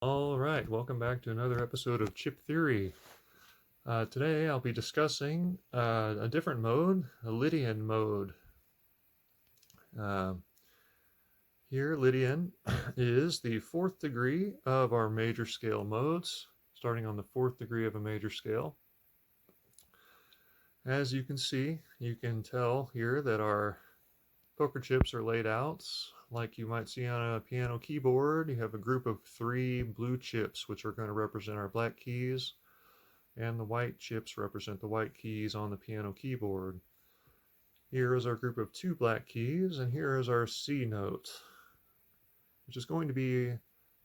All right, welcome back to another episode of Chip Theory. Today I'll be discussing a different mode, a Lydian mode. Uh, Here, Lydian is the fourth degree of our major scale modes, starting on the fourth degree of a major scale. As you can see, you can tell here that our poker chips are laid out like you might see on a piano keyboard. You have a group of 3 blue chips, which are going to represent our black keys, and the white chips represent the white keys on the piano keyboard. Here is our group of 2 black keys, and here is our C note, which is going to be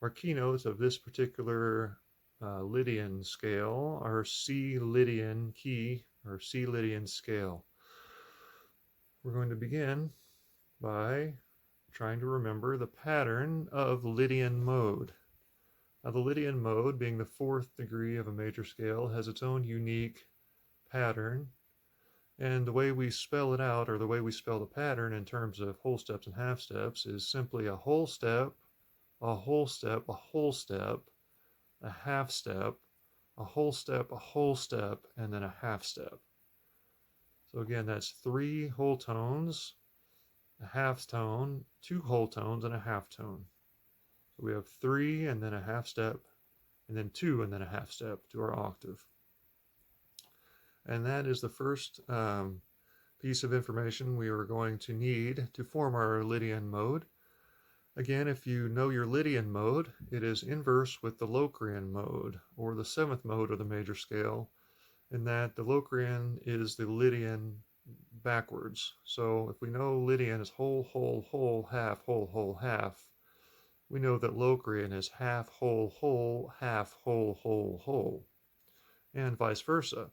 our keynote of this particular Lydian scale, our C Lydian key, or C Lydian scale. We're going to begin by trying to remember the pattern of Lydian mode. Now, the Lydian mode, being the fourth degree of a major scale, has its own unique pattern, and the way we spell it out, or the way we spell the pattern in terms of whole steps and half steps, is simply a whole step, a whole step, a whole step, a half step, a whole step, a whole step, and then a half step. So again, that's 3 whole tones, a half tone, 2 whole tones, and a half tone. So we have 3 and then a half step, and then 2 and then a half step to our octave. And that is the first piece of information we are going to need to form our Lydian mode. Again, if you know your Lydian mode, it is inverse with the Locrian mode, or the 7th mode of the major scale, in that the Locrian is the Lydian backwards. So if we know Lydian is whole, whole, whole, half, we know that Locrian is half, whole, half, whole, and vice versa.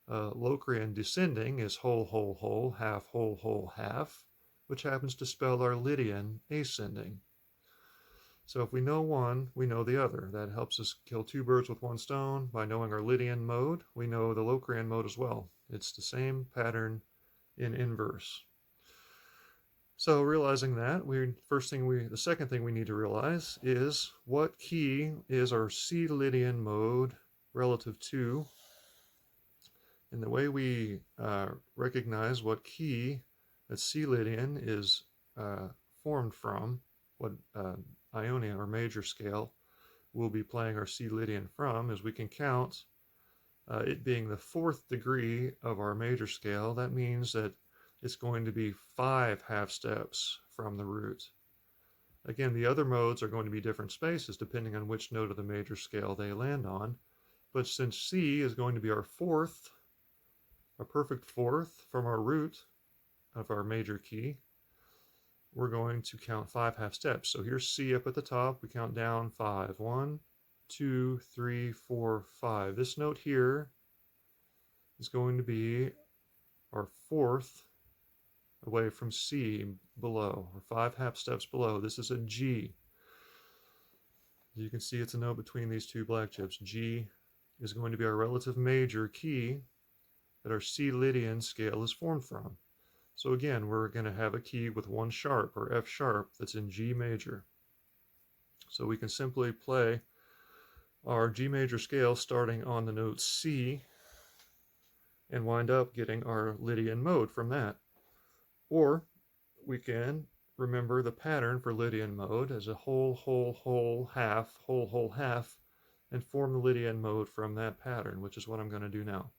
Locrian descending is whole, half, which happens to spell our Lydian ascending. So if we know one, we know the other. That helps us kill 2 birds with 1 stone. By knowing our Lydian mode, we know the Locrian mode as well. It's the same pattern in inverse. So realizing that, the second thing we need to realize is what key is our C Lydian mode relative to. And the way we recognize what key that C Lydian is formed from, what Ionian or major scale we'll be playing our C Lydian from, is we can count it being the 4th degree of our major scale. That means that it's going to be 5 half steps from the root. Again, the other modes are going to be different spaces depending on which note of the major scale they land on. But since C is going to be our 4th, a perfect 4th from our root of our major key, we're going to count 5 half steps. So here's C up at the top. We count down 5. 1, 2, 3, 4, 5. This note here is going to be our 4th away from C below, or 5 half steps below. This is a G. You can see it's a note between these 2 black chips. G is going to be our relative major key that our C Lydian scale is formed from. So again, we're going to have a key with 1 sharp, or F sharp, that's in G major. So we can simply play our G major scale starting on the note C and wind up getting our Lydian mode from that. Or we can remember the pattern for Lydian mode as a whole, half, and form the Lydian mode from that pattern, which is what I'm going to do now.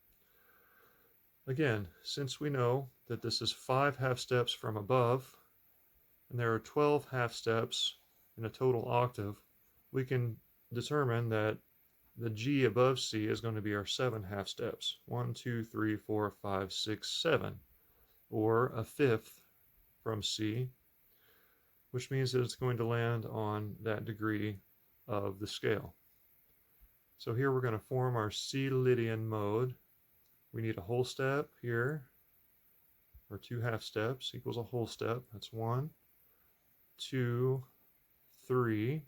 Again, since we know that this is 5 half steps from above, and there are 12 half steps in a total octave, we can determine that the G above C is going to be our 7 half steps. 1, 2, 3, 4, 5, 6, 7, or a 5th from C, which means that it's going to land on that degree of the scale. So here we're going to form our C Lydian mode. We need a whole step here, or 2 half steps equals a whole step. That's 1, 2, 3.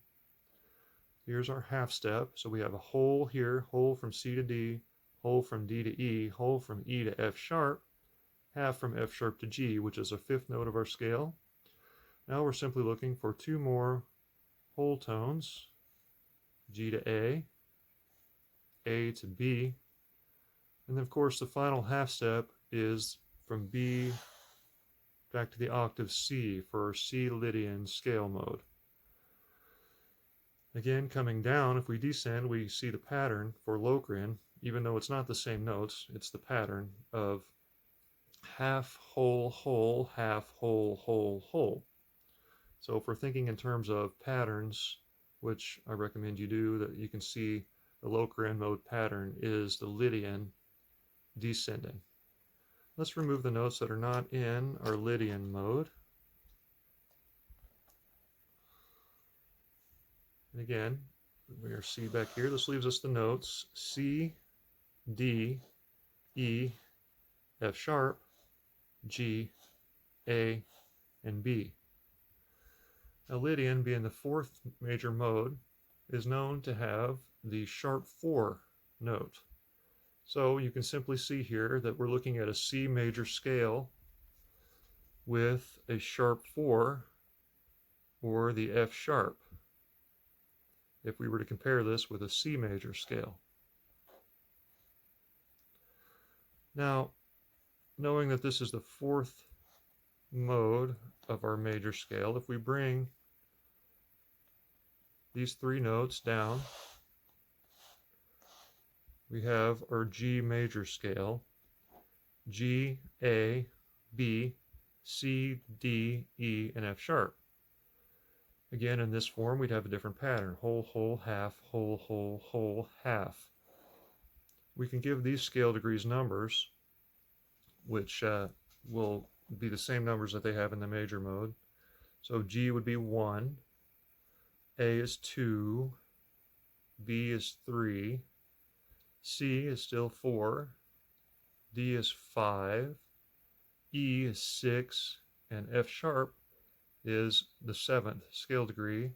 Here's our half step. So we have a whole here, whole from C to D, whole from D to E, whole from E to F sharp, half from F sharp to G, which is a 5th note of our scale. Now we're simply looking for 2 more whole tones G to A to B, and then of course the final half step is from B back to the octave C for our C Lydian scale mode. Again, coming down, if we descend, we see the pattern for Locrian, even though it's not the same notes, it's the pattern of half, whole, whole, half, whole, whole, whole. So if we're thinking in terms of patterns, which I recommend you do, that you can see the Locrian mode pattern is the Lydian descending. Let's remove the notes that are not in our Lydian mode. And again, we are C back here. This leaves us the notes C, D, E, F sharp, G, A, and B. Now Lydian, being the fourth major mode, is known to have the sharp 4 note. So you can simply see here that we're looking at a C major scale with a sharp 4 or the F sharp, if we were to compare this with a C major scale. Now, knowing that this is the fourth mode of our major scale, if we bring these 3 notes down, we have our G major scale, G, A, B, C, D, E, and F sharp. Again, in this form, we'd have a different pattern: whole, whole, half, whole, whole, whole, half. We can give these scale degrees numbers, which will be the same numbers that they have in the major mode. So G would be 1, A is 2, B is 3, C is still 4, D is 5, E is 6, and F sharp is the 7th scale degree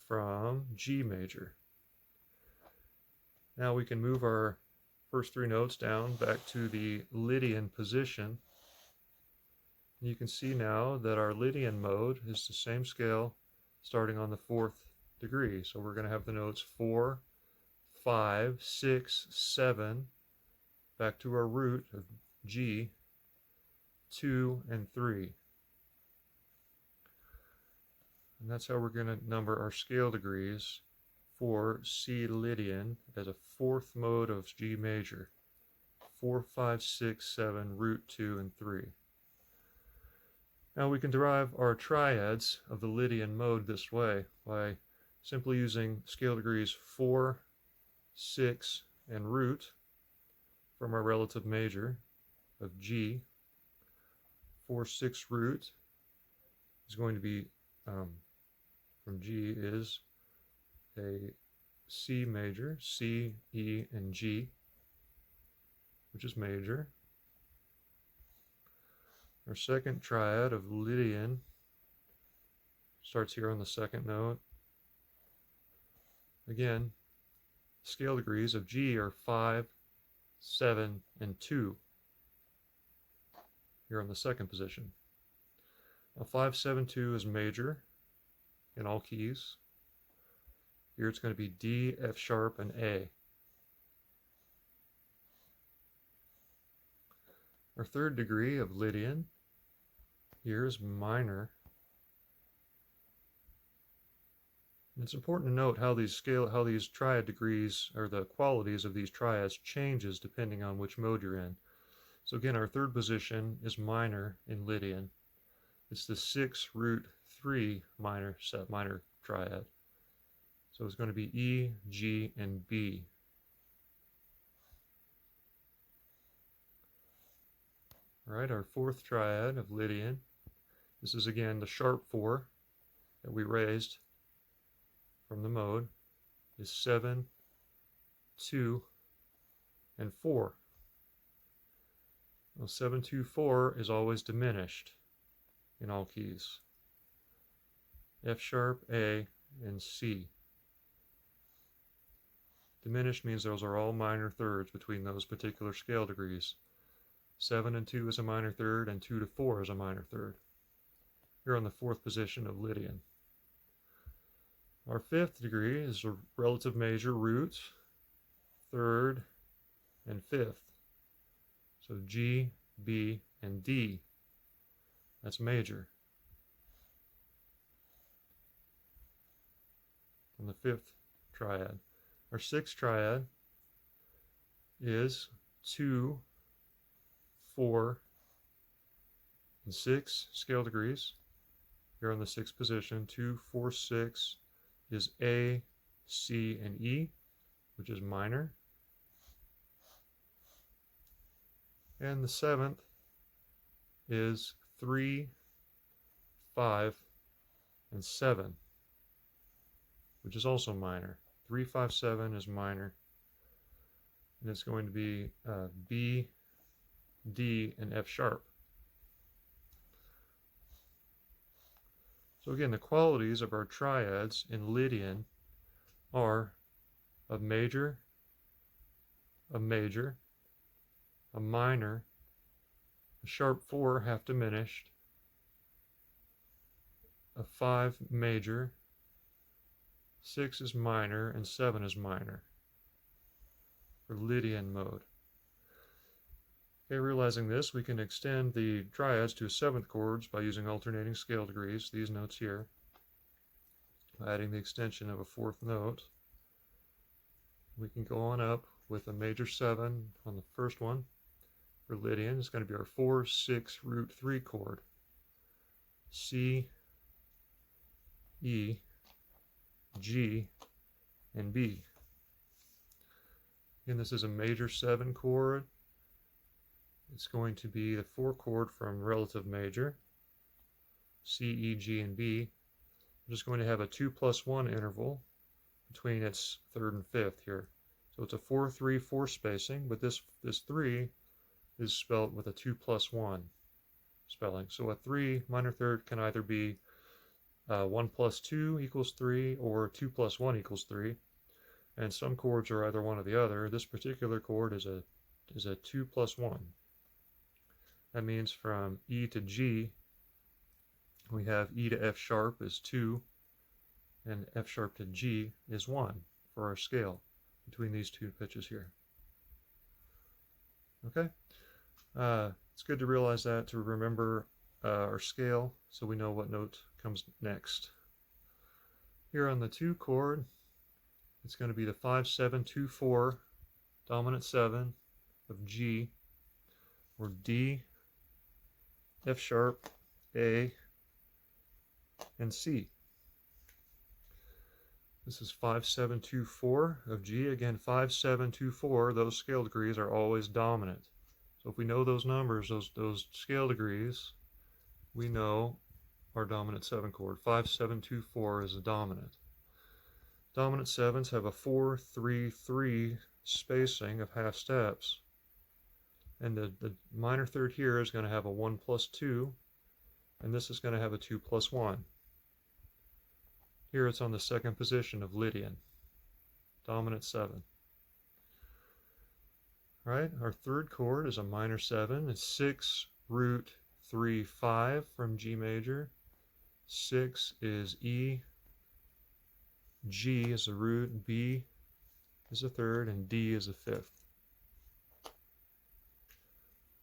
from G major. Now we can move our first 3 notes down back to the Lydian position. You can see now that our Lydian mode is the same scale starting on the 4th degree. So we're going to have the notes 4, 5, 6, 7, back to our root of G, 2, and 3. And that's how we're going to number our scale degrees for C Lydian as a 4th mode of G major. 4, 5, 6, 7, root 2, and 3. Now we can derive our triads of the Lydian mode this way by simply using scale degrees 4, 6, and root from our relative major of G. 4, 6 root is going to be, from G, is a C major, C, E, and G, which is major. Our second triad of Lydian starts here on the 2nd note. Again, scale degrees of G are 5, 7, and 2 here on the 2nd position. Now 5, 7, 2 is major in all keys. Here it's going to be D, F sharp, and A. Our 3rd degree of Lydian here is minor. And it's important to note how these triad degrees, or the qualities of these triads, changes depending on which mode you're in. So again, our 3rd position is minor in Lydian. It's the 6 root 3 minor triad. So it's going to be E, G, and B. All right, our 4th triad of Lydian. This is again the sharp 4 that we raised from the mode, is 7, 2, and 4. Well, 7, 2, 4 is always diminished in all keys. F sharp, A, and C. Diminished means those are all minor thirds between those particular scale degrees. 7 and 2 is a minor third, and 2 to 4 is a minor third. You're on the 4th position of Lydian. Our fifth degree is a relative major root, third, and fifth. So G, B, and D. That's major. On the fifth triad. Our sixth triad is 2, 4, and 6 scale degrees. Here on the sixth position, 2, 4, 6 is A, C, and E, which is minor. And the seventh is 3, 5, and 7, which is also minor. 3, 5, 7 is minor. And it's going to be B, D, and F sharp. So again, the qualities of our triads in Lydian are a major, a major, a minor, a sharp 4 half diminished, a 5 major, 6 is minor, and 7 is minor for Lydian mode. Okay, realizing this, we can extend the triads to seventh chords by using alternating scale degrees, these notes here, adding the extension of a fourth note. We can go on up with a major 7 on the first one. For Lydian, it's going to be our 4, 6, root 3 chord. C, E, G, and B. Again, this is a major 7 chord. It's going to be the 4 chord from relative major, C, E, G, and B. I'm just going to have a 2 plus 1 interval between its third and fifth here. So it's a 4, 3, 4 spacing, but this 3 is spelled with a 2 plus 1 spelling. So a 3 minor third can either be 1 plus 2 equals 3 or 2 plus 1 equals 3. And some chords are either one or the other. This particular chord is a 2 plus 1. That means from E to G, we have E to F sharp is 2, and F sharp to G is 1 for our scale between these two pitches here. Okay, it's good to realize that, to remember our scale so we know what note comes next. Here on the 2 chord, it's going to be the 5, 7, 2, 4, dominant 7 of G, or D, F sharp, A, and C. This is 5, 7, 2, 4 of G. Again, 5, 7, 2, 4, those scale degrees are always dominant. So if we know those numbers, those scale degrees, we know our dominant 7 chord. 5, 7, 2, 4 is a dominant. Dominant 7s have a 4, 3, 3 spacing of half steps. And the minor third here is going to have a 1 plus 2, and this is going to have a 2 plus 1. Here it's on the second position of Lydian, dominant 7. All right, our third chord is a minor 7. It's 6, root 3, 5 from G major. 6 is E, G is a root, B is a third, and D is a fifth.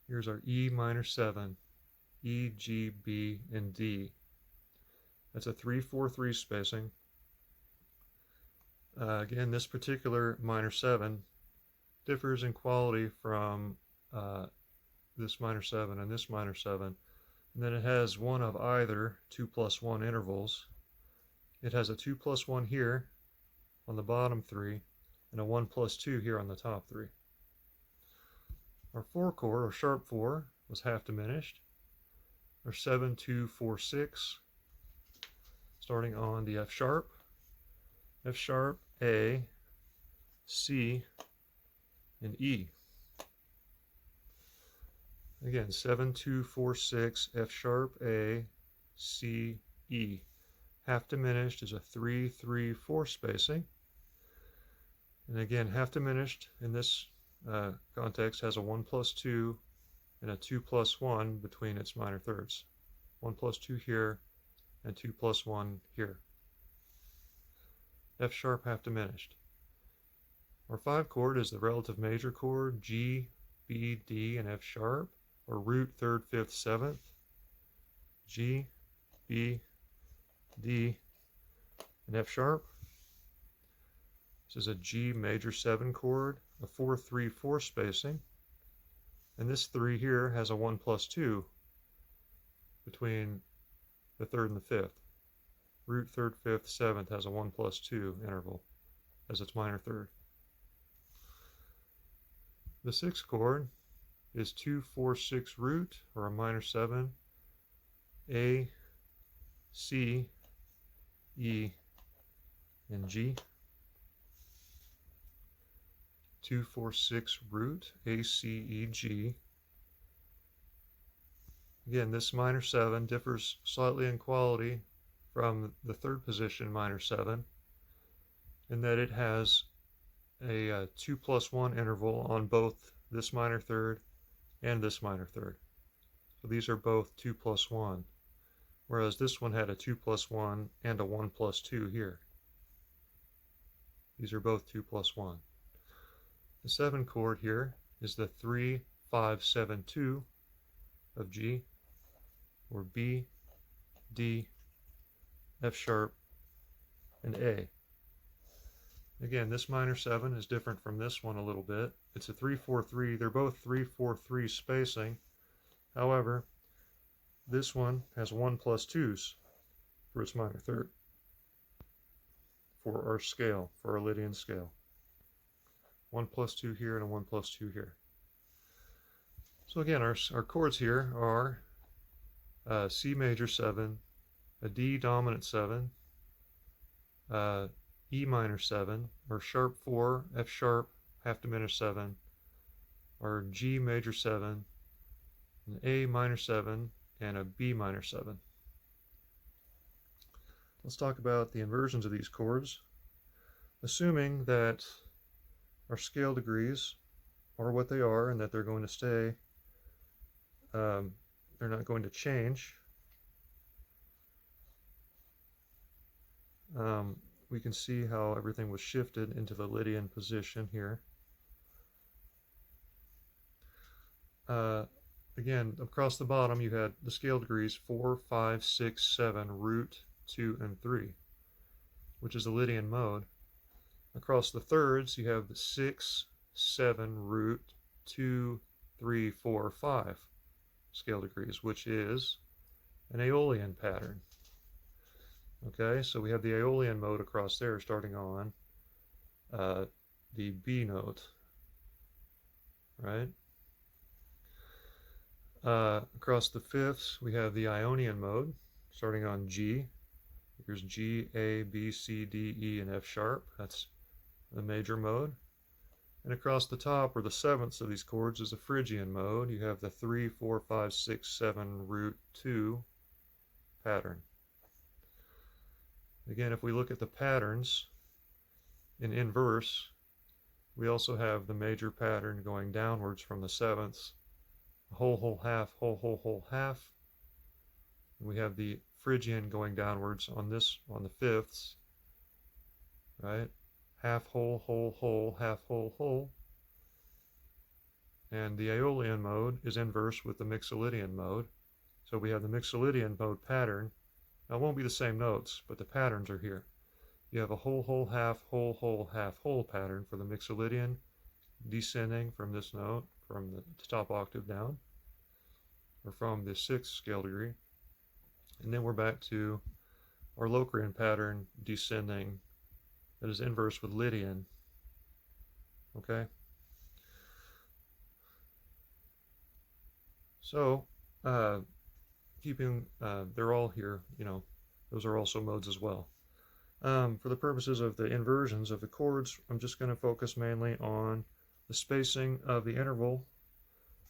Here's our E minor 7, E, G, B, and D. That's a 3, 4, 3 spacing. Again, this particular minor 7 differs in quality from this minor 7 and this minor 7. And then it has one of either 2 plus 1 intervals. It has a 2 plus 1 here on the bottom 3, and a 1 plus 2 here on the top 3. Our 4 chord, or sharp 4, was half diminished. Our 7, 2, 4, 6, starting on the F sharp, A, C, and E. Again, 7, 2, 4, 6, F sharp, A, C, E. Half diminished is a 3, 3, 4 spacing. And again, half diminished in this context has a 1 plus 2 and a 2 plus 1 between its minor thirds. 1 plus 2 here and 2 plus 1 here. F sharp half diminished. Our 5 chord is the relative major chord, G, B, D, and F sharp, or root, 3rd, 5th, 7th, G, B, D, and F sharp. This is a G major 7 chord, a 4-3-4 spacing, and this 3 here has a 1 plus 2 between the 3rd and the 5th. Root, 3rd, 5th, 7th has a 1 plus 2 interval as its minor third. The 6th chord is 2-4-6 root, or a minor 7, A, C, E, and G. 2-4-6 root, A, C, E, G. Again, this minor 7 differs slightly in quality from the 3rd position minor 7 in that it has a 2 plus 1 interval on both this minor third and this minor third. So these are both 2 plus 1, whereas this one had a 2 plus 1 and a 1 plus 2 here. These are both 2 plus 1. The 7 chord here is the 3-5-7-2 of G, or B, D, F sharp, and A. Again, this minor 7 is different from this one a little bit. It's a 3-4-3. They're both 3-4-3 spacing. However, this one has 1 plus 2s for its minor third for our scale, for our Lydian scale. 1 plus 2 here and a 1 plus 2 here. So again, our chords here are C major 7, a D dominant 7, E minor 7, or sharp 4, F sharp, half diminished 7, or G major 7, an A minor 7, and a B minor 7. Let's talk about the inversions of these chords. Assuming that our scale degrees are what they are and that they're going to stay, they're not going to change, we can see how everything was shifted into the Lydian position here. Again, across the bottom you had the scale degrees 4, 5, 6, 7, root, 2, and 3, which is the Lydian mode. Across the thirds you have the 6, 7, root, 2, 3, 4, 5 scale degrees, which is an Aeolian pattern. Okay, so we have the Aeolian mode across there starting on the B note, right? Across the fifths we have the Ionian mode starting on G. Here's G, A, B, C, D, E, and F sharp. That's the major mode. And across the top, or the sevenths of these chords, is the Phrygian mode. You have the 3, 4, 5, 6, 7, root, 2 pattern. Again, if we look at the patterns in inverse, we also have the major pattern going downwards from the sevenths, whole, whole, half, whole, whole, whole, half. And we have the Phrygian going downwards on the fifths, right? Half, whole, whole, whole, half, whole, whole. And the Aeolian mode is inverse with the Mixolydian mode. So we have the Mixolydian mode pattern. Now it won't be the same notes, but the patterns are here. You have a whole, whole, half, whole pattern for the Mixolydian, descending from this note, from the top octave down, or from the 6th scale degree. And then we're back to our Locrian pattern descending that is inverse with Lydian. Okay? So, they're all here, those are also modes as well. For the purposes of the inversions of the chords, I'm just going to focus mainly on the spacing of the interval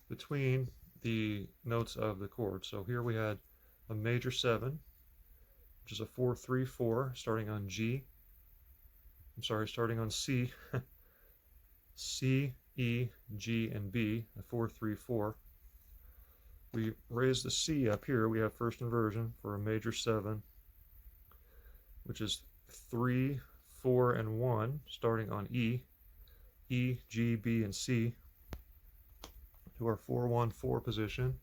between the notes of the chord. So here we had a major 7, which is a 4-3-4, starting on starting on C, C, E, G, and B, a 4-3-4. We raise the C up here. We have first inversion for a major 7, which is 3, 4, and 1, starting on E, G, B, and C, to our 4, 1, 4 position,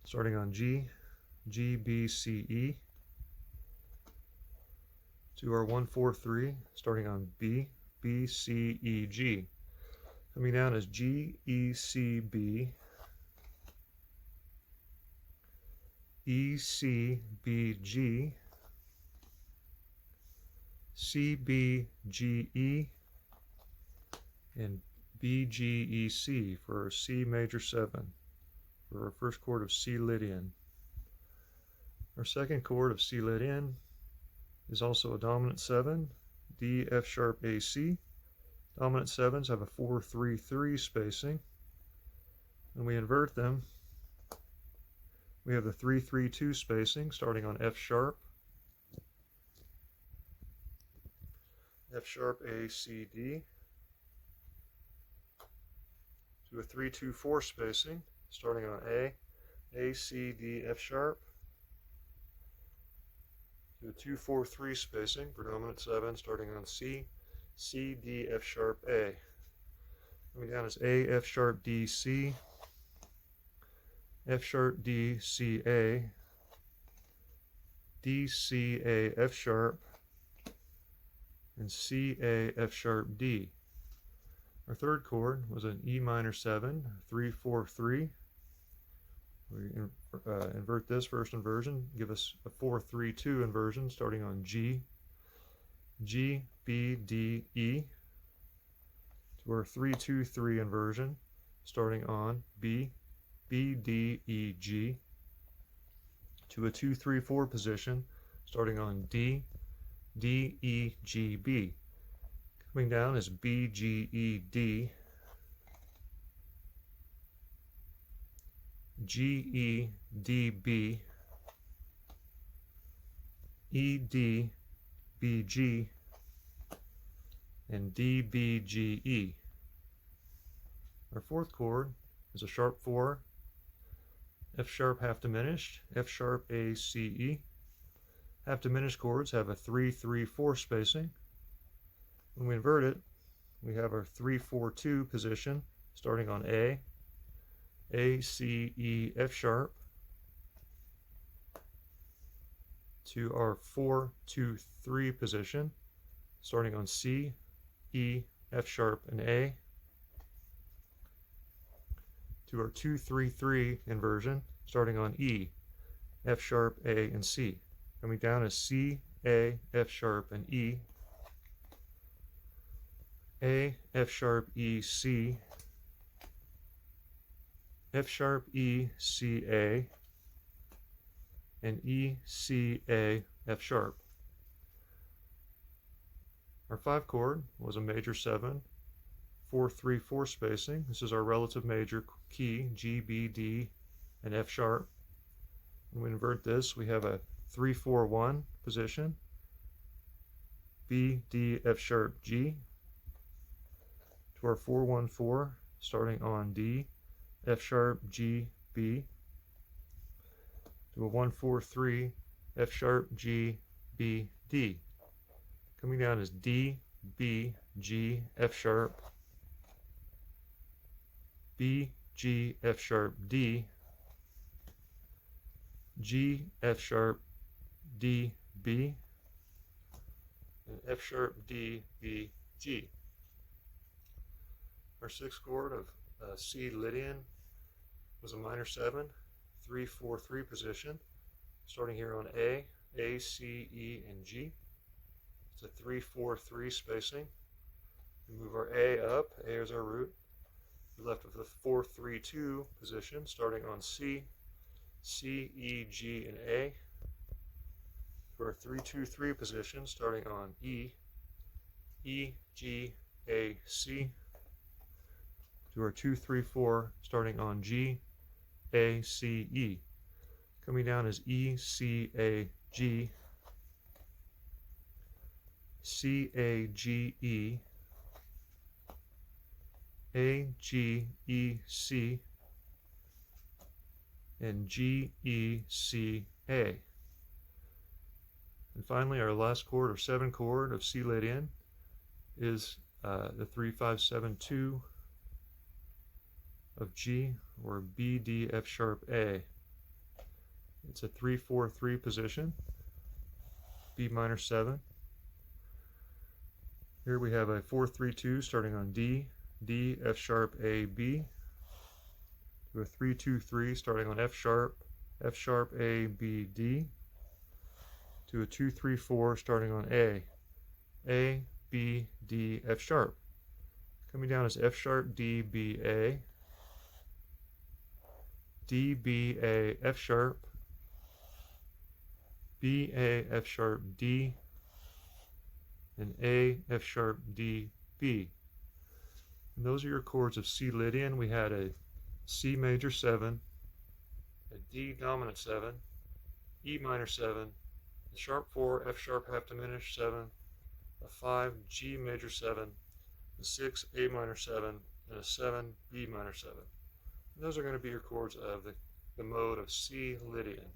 starting on G, B, C, E, to our 1, 4, 3, starting on B, C, E, G. Coming down as G, E, C, B, E, C, B, G, C, B, G, E, and B, G, E, C for our C major 7, for our first chord of C Lydian. Our second chord of C Lydian is also a dominant 7, D, F sharp, A, C. Dominant 7s have a 4-3-3 spacing. When we invert them, we have the 3-3-2 spacing starting on F sharp, A, C, D, to a 3-2-4 spacing starting on A, C, D, F sharp, to a 2-4-3 spacing for dominant 7 starting on C, D, F sharp, A. Coming down as A, F sharp, D, C, F sharp, D, C, A, D, C, A, F sharp, and C, A, F sharp, D. Our third chord was an E minor 7, 3-4-3. We invert this first inversion, give us a 4-3-2 inversion starting on G, B, D, E, to our 3-2-3 inversion starting on B, D, E, G, to a 2-3-4 position starting on D, E, G, B. Coming down is B, G, E, D, G, E, D, B, E, D, B, G, and D, B, G, E. Our fourth chord is a sharp 4, F sharp half diminished, F sharp, A, C, E. Half diminished chords have a 3-3-4 spacing. When we invert it, we have our 3-4-2 position starting on A, C, E, F sharp, to our 4-2-3 position starting on C, E, F sharp, and A, to our 2-3-3 inversion starting on E, F sharp, A, and C. Coming down as C, A, F sharp, and E, A, F sharp, E, C, F sharp, E, C, A, and E, C, A, F sharp. Our 5 chord was a major 7, 4-3-4 spacing. This is our relative major key, G, B, D, and F sharp. When we invert this, we have a 3-4-1 position, B, D, F sharp, G, to our 4-1-4 starting on D, F sharp, G, B, to a 1-4-3, F sharp, G, B, D. Coming down is D, B, G, F sharp, B, G, F sharp, D, G, F sharp, D, B, and F sharp, D, B, G. Our 6th chord of C Lydian was a minor 7, 3-4-3 position, starting here on A, C, E, and G. It's a 3-4-3 spacing. We move our A up, A is our root. We're left with a 4-3-2 position, starting on C, E, G, and A. For a 3-2-3 position, starting on E, G, A, C. To our 2-3-4, starting on G, A, C, E. Coming down is E, C, A, G, C, A, G, E, A, G, E, C, and G, E, C, A. And finally, our last chord, or 7 chord of C Lydian, is the 3-5-7-2 of G, or B, D, F sharp, A. It's a 3-4-3 position, B minor 7. Here we have a 4-3-2 starting on D, D, F sharp, A, B, to a 3-2-3 starting on F sharp, A, B, D, to a 2-3-4 starting on A, B, D, F sharp. Coming down as F sharp, D, B, A, D, B, A, F sharp, B, A, F sharp, D, and A, F sharp, D, B. And those are your chords of C Lydian. We had a C major 7, a D dominant 7, E minor 7, a sharp 4, F sharp half diminished 7, a 5, G major 7, a 6, A minor 7, and a 7, B minor 7. And those are going to be your chords of the mode of C Lydian.